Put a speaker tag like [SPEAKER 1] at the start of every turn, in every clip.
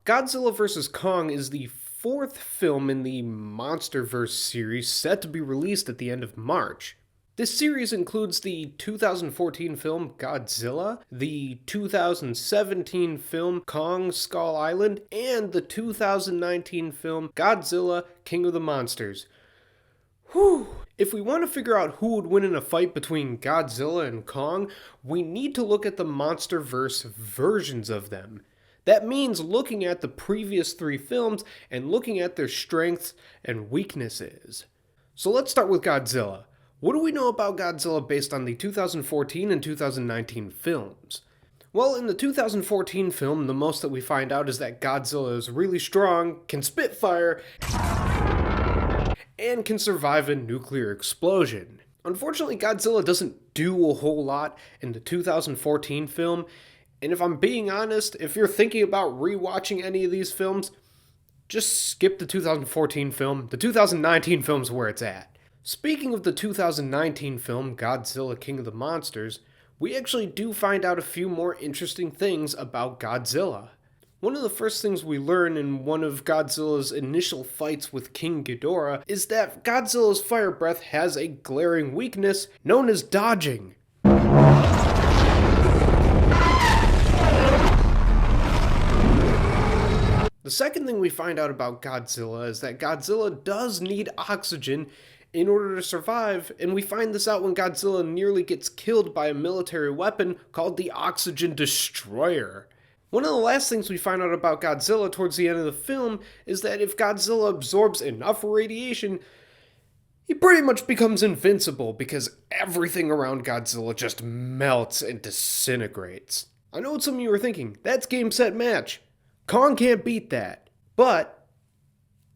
[SPEAKER 1] Godzilla vs. Kong is the fourth film in the MonsterVerse series set to be released at the end of March. This series includes the 2014 film Godzilla, the 2017 film Kong Skull Island, and the 2019 film Godzilla King of the Monsters. Whew! If we want to figure out who would win in a fight between Godzilla and Kong, we need to look at the MonsterVerse versions of them. That means looking at the previous three films and looking at their strengths and weaknesses. So let's start with Godzilla. What do we know about Godzilla based on the 2014 and 2019 films? Well, in the 2014 film, the most that we find out is that Godzilla is really strong, can spit fire, and can survive a nuclear explosion. Unfortunately, Godzilla doesn't do a whole lot in the 2014 film, and if I'm being honest, if you're thinking about rewatching any of these films, just skip the 2014 film. The 2019 film's where it's at. Speaking of the 2019 film, Godzilla King of the Monsters, we actually do find out a few more interesting things about Godzilla. One of the first things we learn in one of Godzilla's initial fights with King Ghidorah is that Godzilla's fire breath has a glaring weakness known as dodging. The second thing we find out about Godzilla is that Godzilla does need oxygen in order to survive, and we find this out when Godzilla nearly gets killed by a military weapon called the Oxygen Destroyer. One of the last things we find out about Godzilla towards the end of the film is that if Godzilla absorbs enough radiation, he pretty much becomes invincible because everything around Godzilla just melts and disintegrates. I know what some of you are thinking, that's game, set, match. Kong can't beat that, but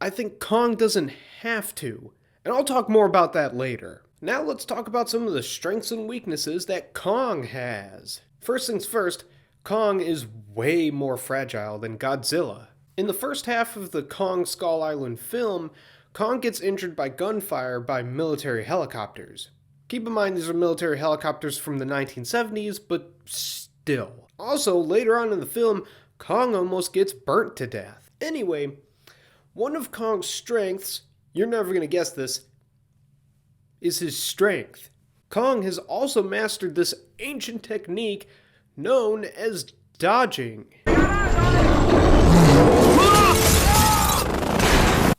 [SPEAKER 1] I think Kong doesn't have to, and I'll talk more about that later. Now let's talk about some of the strengths and weaknesses that Kong has. First things first, Kong is way more fragile than Godzilla. In the first half of the Kong Skull Island film, Kong gets injured by gunfire by military helicopters. Keep in mind these are military helicopters from the 1970s, but still. Also, later on in the film, Kong almost gets burnt to death. Anyway, one of Kong's strengths, you're never going to guess this, is his strength. Kong has also mastered this ancient technique known as dodging.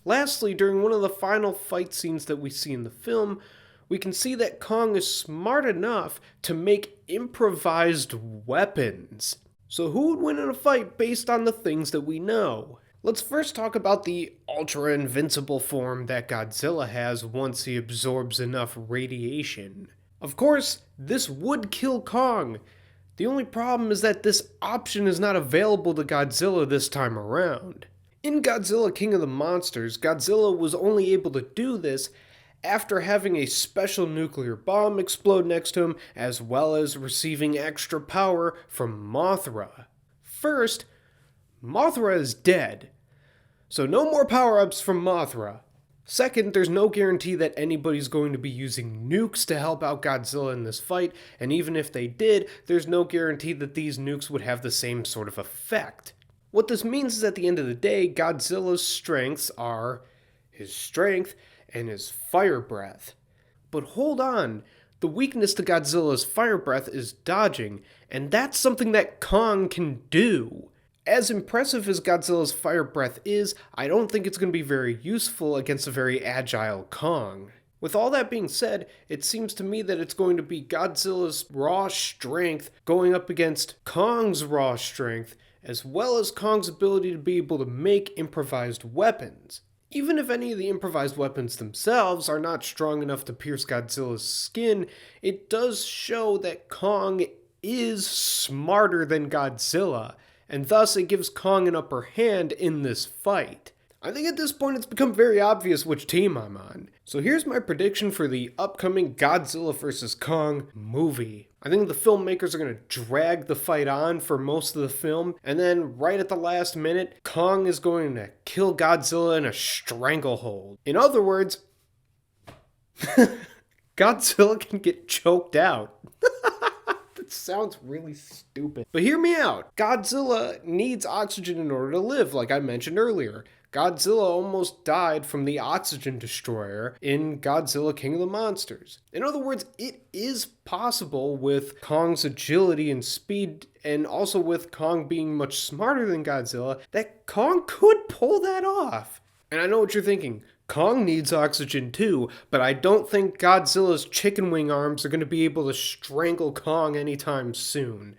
[SPEAKER 1] Lastly, during one of the final fight scenes that we see in the film, we can see that Kong is smart enough to make improvised weapons. So who would win in a fight based on the things that we know? Let's first talk about the ultra-invincible form that Godzilla has once he absorbs enough radiation. Of course, this would kill Kong. The only problem is that this option is not available to Godzilla this time around. In Godzilla King of the Monsters, Godzilla was only able to do this after having a special nuclear bomb explode next to him, as well as receiving extra power from Mothra. First, Mothra is dead, so no more power-ups from Mothra. Second, there's no guarantee that anybody's going to be using nukes to help out Godzilla in this fight, and even if they did, there's no guarantee that these nukes would have the same sort of effect. What this means is at the end of the day, Godzilla's strengths are his strength and his fire breath. But hold on, the weakness to Godzilla's fire breath is dodging, and that's something that Kong can do. As impressive as Godzilla's fire breath is, I don't think it's going to be very useful against a very agile Kong. With all that being said, it seems to me that it's going to be Godzilla's raw strength going up against Kong's raw strength, as well as Kong's ability to be able to make improvised weapons. Even if any of the improvised weapons themselves are not strong enough to pierce Godzilla's skin, it does show that Kong is smarter than Godzilla, and thus it gives Kong an upper hand in this fight. I think at this point it's become very obvious which team I'm on. So here's my prediction for the upcoming Godzilla vs. Kong movie. I think the filmmakers are going to drag the fight on for most of the film, and then right at the last minute, Kong is going to kill Godzilla in a stranglehold. In other words, Godzilla can get choked out. It sounds really stupid. But hear me out. Godzilla needs oxygen in order to live, like I mentioned earlier. Godzilla almost died from the oxygen destroyer in Godzilla King of the Monsters. In other words, it is possible with Kong's agility and speed, and also with Kong being much smarter than Godzilla, that Kong could pull that off. And I know what you're thinking. Kong needs oxygen too, but I don't think Godzilla's chicken wing arms are going to be able to strangle Kong anytime soon.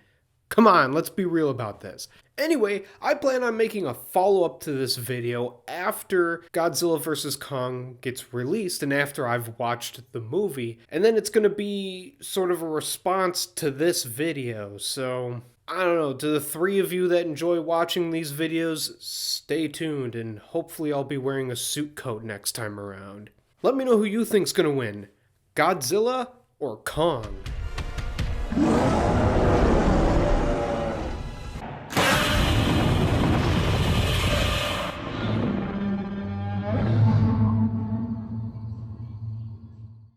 [SPEAKER 1] Come on, let's be real about this. Anyway, I plan on making a follow-up to this video after Godzilla vs. Kong gets released and after I've watched the movie. And then it's going to be sort of a response to this video. So, I don't know, to the three of you that enjoy watching these videos, stay tuned and hopefully I'll be wearing a suit coat next time around. Let me know who you think's going to win, Godzilla or Kong?